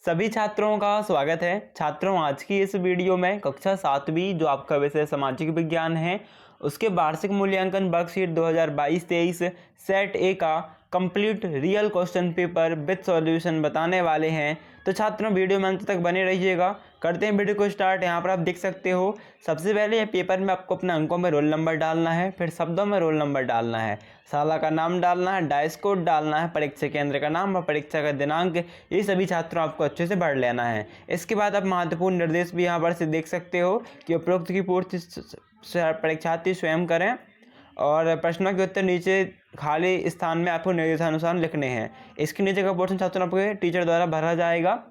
सभी छात्रों का स्वागत है। छात्रों, आज की इस वीडियो में कक्षा 7वीं जो आपका विषय सामाजिक विज्ञान है उसके वार्षिक मूल्यांकन वर्कशीट 2022-23 सेट ए का complete real question paper with solution बताने वाले हैं। तो छात्रों, वीडियो में अंत तक बने रहिएगा। करते हैं वीडियो को स्टार्ट। यहाँ पर आप देख सकते हो, सबसे पहले पेपर में आपको अपने अंकों में रोल नंबर डालना है, फिर शब्दों में रोल नंबर डालना है, शाला का नाम डालना है, डाइस कोड डालना है, परीक्षा केंद्र का नाम और परीक्षा का दिनांक, ये सभी छात्रों आपको अच्छे से पढ़ लेना है। इसके बाद आप महत्वपूर्ण निर्देश भी यहाँ पर से देख सकते हो कि उपरोक्त की पूर्ति परीक्षार्थी स्वयं करें और प्रश्नों के उत्तर नीचे खाली स्थान में आपको निर्देशानुसार लिखने हैं। इसके नीचे का पोर्शन छात्रों आपके टीचर द्वारा भरा जाएगा।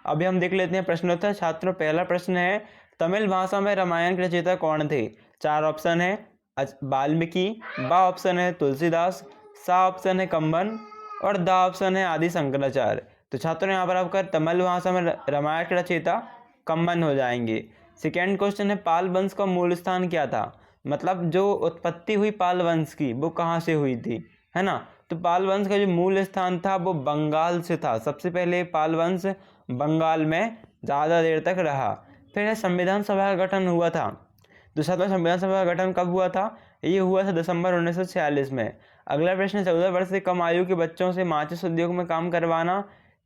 अभी हम देख लेते हैं प्रश्नोत्तर। छात्रों, पहला प्रश्न है, तमिल भाषा में रामायण के रचयिता कौन थे? 4 ऑप्शन है, वाल्मीकि, बा ऑप्शन है तुलसीदास, सा ऑप्शन है कंबन और दा ऑप्शन है आदि शंकराचार्य। तो छात्रों, यहाँ पर आपका तमिल भाषा में रामायण के रचयिता कंबन हो जाएंगे। सेकेंड क्वेश्चन है, पाल वंश का मूल स्थान क्या था? मतलब जो उत्पत्ति हुई पाल वंश की वो कहाँ से हुई थी, है ना? तो पाल वंश का जो मूल स्थान था वो बंगाल से था। सबसे पहले पाल वंश बंगाल में ज़्यादा देर तक रहा। फिर संविधान सभा का गठन हुआ था। दूसरा तो संविधान सभा का गठन कब हुआ था? ये हुआ था दिसंबर 1946 में। अगला प्रश्न, 14 वर्ष से कम आयु के बच्चों से माचिस उद्योग में काम करवाना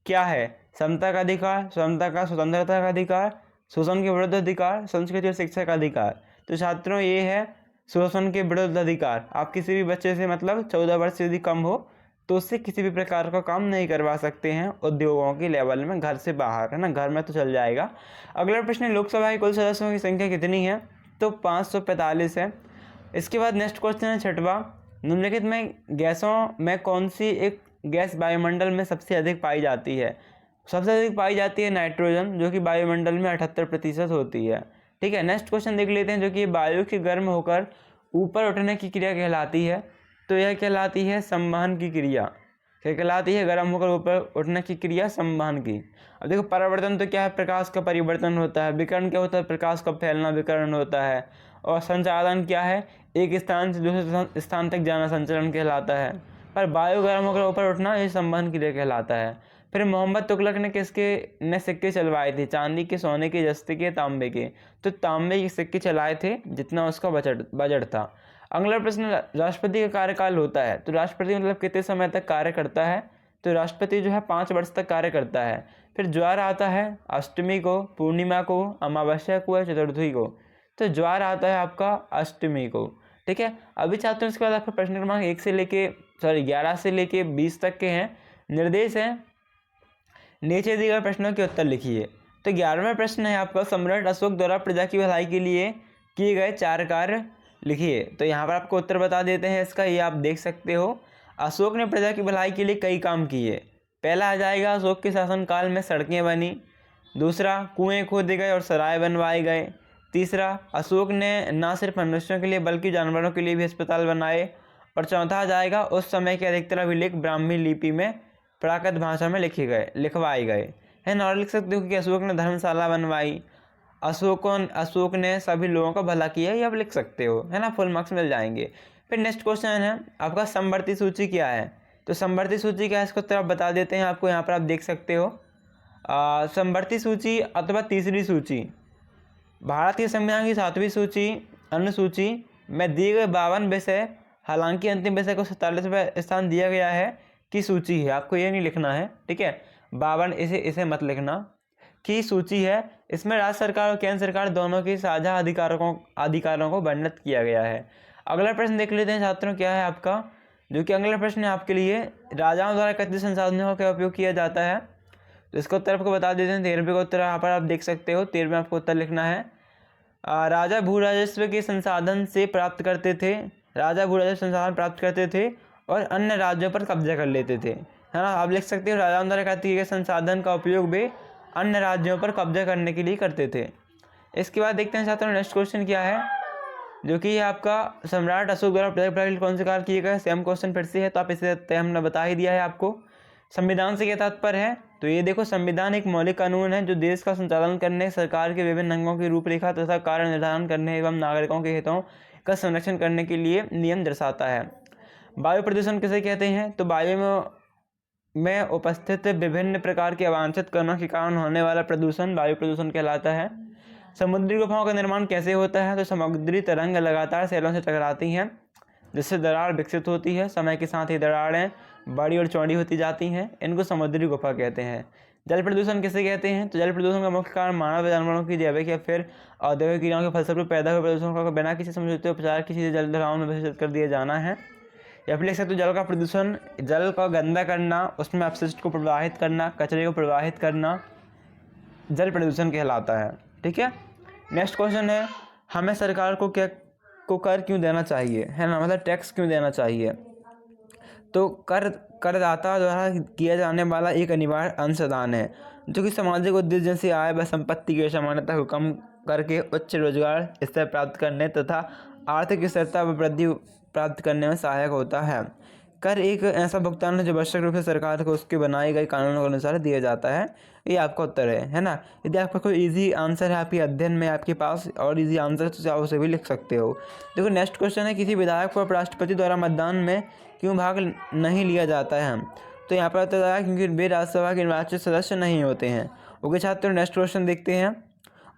क्या है? समता का अधिकार, स्वतंत्रता का अधिकार, शोषण के विरुद्ध अधिकार, संस्कृति और शिक्षा का अधिकार। तो छात्रों, ये है शोषण के विरुद्ध अधिकार। आप किसी भी बच्चे से मतलब 14 वर्ष से यदि कम हो तो उससे किसी भी प्रकार का काम नहीं करवा सकते हैं उद्योगों के लेवल में, घर से बाहर, है ना? घर में तो चल जाएगा। अगला प्रश्न, लोकसभा के कुल सदस्यों की संख्या कितनी है? तो 545 है। इसके बाद नेक्स्ट क्वेश्चन है छठवां, निम्नलिखित में गैसों में कौन सी एक गैस वायुमंडल में सबसे अधिक पाई जाती है? सबसे अधिक पाई जाती है नाइट्रोजन, जो कि वायुमंडल में 78% होती है। ठीक है, नेक्स्ट क्वेश्चन देख लेते हैं, जो कि वायु के गर्म होकर ऊपर उठने की क्रिया कहलाती है। तो यह कहलाती है संवहन की क्रिया। क्या कहलाती है? गर्म होकर ऊपर उठने की क्रिया संवहन की। अब देखो, परावर्तन तो क्या है? प्रकाश का परिवर्तन होता है। विकिरण क्या होता है? प्रकाश का फैलना विकिरण होता है। और संचालन क्या है? एक स्थान से दूसरे स्थान तक जाना संचलन कहलाता है। पर वायु गर्म होकर ऊपर उठना ये संवहन क्रिया कहलाता है। फिर मोहम्मद तुगलक ने सिक्के चलवाए थे? चांदी के, सोने के, जस्ते के, तांबे के? तो तांबे के सिक्के चलाए थे, जितना उसका बजट था। अगला प्रश्न, राष्ट्रपति का कार्यकाल होता है? तो राष्ट्रपति मतलब कितने समय तक कार्य करता है? तो राष्ट्रपति जो है 5 वर्ष तक कार्य करता है। फिर ज्वार आता है अष्टमी को, पूर्णिमा को, अमावस्या को या चतुर्थी को? तो ज्वार आता है आपका अष्टमी को। ठीक है, अभी छात्रों इसके बाद आपका प्रश्न क्रमांक 11 से लेके 20 तक के हैं। निर्देश हैं, नीचे दिए गए प्रश्नों के उत्तर लिखिए। तो 11वां प्रश्न है आपका, सम्राट अशोक द्वारा प्रजा की भलाई के लिए किए गए 4 कार्य लिखिए। तो यहाँ पर आपको उत्तर बता देते हैं इसका, ये आप देख सकते हो। अशोक ने प्रजा की भलाई के लिए कई काम किए। पहला आ जाएगा, अशोक के शासनकाल में सड़कें बनी। दूसरा, कुएं खोदे गए और सराय बनवाए गए। तीसरा, अशोक ने न सिर्फ मनुष्यों के लिए बल्कि जानवरों के लिए भी अस्पताल बनाए। और चौथा आ जाएगा, उस समय के अधिकतर अभिलेख ब्राह्मी लिपि में प्राकृत भाषा में लिखवाए गए, है ना? और लिख सकते हो कि अशोक ने धर्मशाला बनवाई, अशोक ने सभी लोगों का भला किया, ये आप लिख सकते हो, है ना? फुल मार्क्स मिल जाएंगे। फिर नेक्स्ट क्वेश्चन है आपका, समवर्ती सूची क्या है? तो समवर्ती सूची क्या है, इसको उत्तर आप बता देते हैं आपको। यहाँ पर आप देख सकते हो, समवर्ती सूची अथवा तीसरी सूची भारत के संविधान की 7वीं सूची अनुसूची में दिए गए 52 विषय, हालांकि अंतिम विषय को 47वां स्थान दिया गया है, की सूची है। आपको ये नहीं लिखना है, ठीक है? 52 इसे मत लिखना, की सूची है। इसमें राज्य सरकार और केंद्र सरकार दोनों की साझा अधिकारों को वर्णित किया गया है। अगला प्रश्न देख लेते हैं छात्रों, क्या है आपका, जो कि अगला प्रश्न है आपके लिए, राजाओं द्वारा एकत्रित संसाधनों का उपयोग किया जाता है? तो इसका उत्तर आपको बता देते हैं। 13वें का उत्तर यहाँ पर आप देख सकते हो। 13वें आपको उत्तर लिखना है, राजा भू राजस्व के संसाधन से प्राप्त करते थे। राजा भू राजस्व संसाधन प्राप्त करते थे और अन्य राज्यों पर कब्जा कर लेते थे, है ना? आप लिख सकते हो, राजाओं द्वारा एकत्रित किए गए संसाधन का उपयोग वे अन्य राज्यों पर कब्जा करने के लिए करते थे। इसके बाद देखते हैं छात्रों, नेक्स्ट क्वेश्चन क्या है, जो कि आपका, सम्राट अशोक द्वारा प्रजा की भलाई के लिए कौन से कार्य किए गए? सेम क्वेश्चन फिर से है, तो आप इसे हमने बता ही दिया है आपको। संविधान से क्या तात्पर्य है? तो ये देखो, संविधान एक मौलिक कानून है जो देश का संचालन करने, सरकार के विभिन्न अंगों की रूपरेखा तथा कार्य निर्धारण करने एवं नागरिकों के हितों का संरक्षण करने के लिए नियम दर्शाता है। वायु प्रदूषण किसे कहते हैं? तो वायु में में उपस्थित विभिन्न प्रकार के अवांछित कणों के कारण होने वाला प्रदूषण वायु प्रदूषण कहलाता है। समुद्री गुफाओं का निर्माण कैसे होता है? तो समुद्री तरंग लगातार सैलों से टकराती हैं, जिससे दरार विकसित होती है। समय के साथ ही दरारें बड़ी और चौड़ी होती जाती हैं, इनको समुद्री गुफा कहते हैं। जल प्रदूषण किसे कहते हैं? तो जल प्रदूषण का मुख्य कारण मानव जानवरों की जैविक या फिर औद्योगिक क्रियाओं के फलस्वरूप पैदा हुए प्रदूषण को बिना किसी समझौते उपचार की सीधे जल दबाव में विसर्जित कर दिया जाना है। या फिर लिख सकते हो जल का प्रदूषण, जल को गंदा करना, उसमें अपशिष्ट को प्रवाहित करना, कचरे को प्रवाहित करना जल प्रदूषण कहलाता है। ठीक है, नेक्स्ट क्वेश्चन है, हमें सरकार को कर क्यों देना चाहिए, है ना, मतलब टैक्स क्यों देना चाहिए? तो करदाता द्वारा किया जाने वाला एक अनिवार्य अंशदान है, जो कि सामाजिक उद्देश्य जैसे आय व संपत्ति की असमानता को कम करके उच्च रोजगार स्तर प्राप्त करने तथा आर्थिक स्थिरता व वृद्धि प्राप्त करने में सहायक होता है। कर एक ऐसा भुगतान है जो आवश्यक रूप से सरकार को उसके बनाए गए कानूनों के अनुसार दिया जाता है। ये आपका उत्तर है ना। यदि आपका कोई इजी आंसर है आपके अध्ययन में आपके पास और इजी आंसर है तो आप उसे भी लिख सकते हो। देखो नेक्स्ट क्वेश्चन है, किसी विधायक को राष्ट्रपति द्वारा मतदान में क्यों भाग नहीं लिया जाता है? तो यहाँ पर बताया है क्योंकि वे राज्यसभा के निर्वाचित सदस्य नहीं होते हैं। ओके छात्रों, नेक्स्ट क्वेश्चन देखते हैं।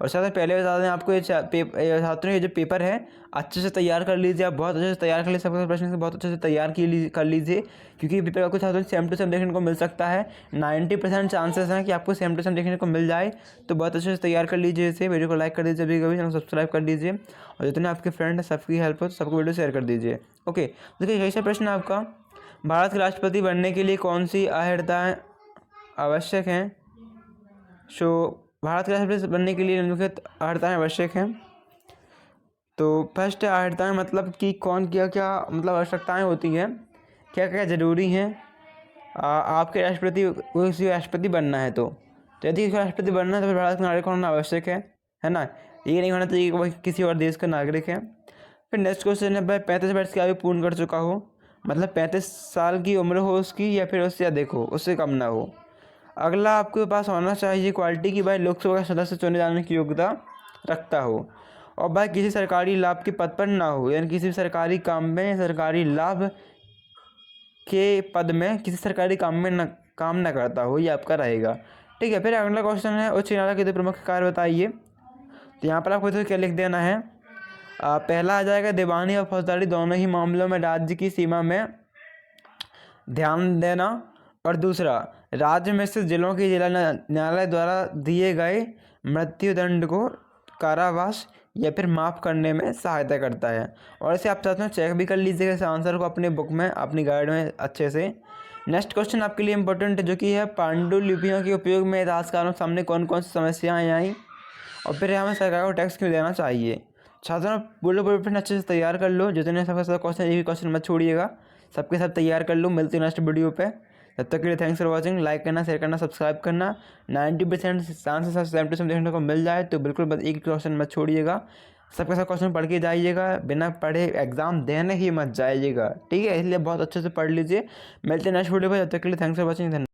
और साथ ही पहले बता दें आपको, ये छात्रों ये जो पेपर है अच्छे से तैयार कर लीजिए, आप बहुत अच्छे से तैयार कर लीजिए, सबके प्रश्न से बहुत अच्छे से तैयार कर लीजिए, क्योंकि पेपर आपको छात्रों सेम टू सेम देखने को मिल सकता है। 90% चांसेस हैं कि आपको सेम टू सेम देखने को मिल जाए, तो बहुत अच्छे से तैयार कर लीजिए इसे। वीडियो को लाइक कर दीजिए, अभी कभी चैनल सब्सक्राइब कर दीजिए, और जितने आपके फ्रेंड हैं सबकी हेल्प हो तो सबको वीडियो शेयर कर दीजिए। ओके, देखिए कैसा प्रश्न है आपका, भारत के राष्ट्रपति बनने के लिए कौन सी अर्हताएँ आवश्यक हैं? भारत के राष्ट्रपति बनने के लिए निम्नलिखित अर्हताएँ आवश्यक हैं। तो फर्स्ट अर्हताएँ मतलब कि कौन क्या क्या मतलब आवश्यकताएँ होती हैं, क्या क्या ज़रूरी हैं आपके राष्ट्रपति किसी राष्ट्रपति बनना है। तो यदि राष्ट्रपति बनना है तो फिर भारत का नागरिक होना आवश्यक है ना। ये नहीं होना चाहिए कि वह किसी और देश का नागरिक है। फिर नेक्स्ट क्वेश्चन है, भाई 35 वर्ष की आयु पूर्ण कर चुका हो, मतलब 35 साल की उम्र हो उसकी, या फिर उससे अधिक हो, उससे कम ना हो। अगला आपके पास होना चाहिए क्वालिटी की भाई लोकसभा का सदस्य चुने जाने की योग्यता रखता हो, और भाई किसी सरकारी लाभ के पद पर ना हो, यानी किसी सरकारी काम में सरकारी लाभ के पद में किसी सरकारी काम में काम ना करता हो, ये आपका रहेगा। ठीक है, फिर अगला क्वेश्चन है, उच्च न्यायालय के 2 प्रमुख कार्य बताइए। तो यहाँ पर आपको तो क्या लिख देना है, पहला आ जाएगा दीवानी और फौजदारी दोनों ही मामलों में राज्य की सीमा में ध्यान देना, और दूसरा राज्य में स्थित जिलों के जिला न्यायालय द्वारा दिए गए मृत्युदंड को कारावास या फिर माफ़ करने में सहायता करता है। और इसे आप साथ में चेक भी कर लीजिएगा इस आंसर को अपने बुक में अपनी गाइड में अच्छे से। नेक्स्ट क्वेश्चन आपके लिए इंपॉर्टेंट है, जो कि है पांडुलिपियों के उपयोग में इतिहासकारों के सामने कौन कौन सी समस्याएँ आई, और फिर हमें सरकार को टैक्स क्यों देना चाहिए। छात्रों बोलो प्रश्न अच्छे से तैयार कर लो, जितने सबके साथ क्वेश्चन ये भी क्वेश्चन मत छोड़िएगा, सबके साथ तैयार कर लो। मिलते हैं नेक्स्ट वीडियो पे, तब तक के लिए थैंक्स फॉर वॉचिंग। लाइक करना, शेयर करना, सब्सक्राइब करना। 90% चांसेस सेम टू सेम देखने को मिल जाए, तो बिल्कुल बस एक क्वेश्चन मत छोड़िएगा, सबके साथ क्वेश्चन पढ़ के जाइएगा, बिना पढ़े एग्जाम देने ही मत जाइएगा। ठीक है, इसलिए बहुत अच्छे से पढ़ लीजिए। मिलते हैं नेक्स्ट वीडियो पर, तब तक के लिए थैंक्स फॉर वॉचिंग।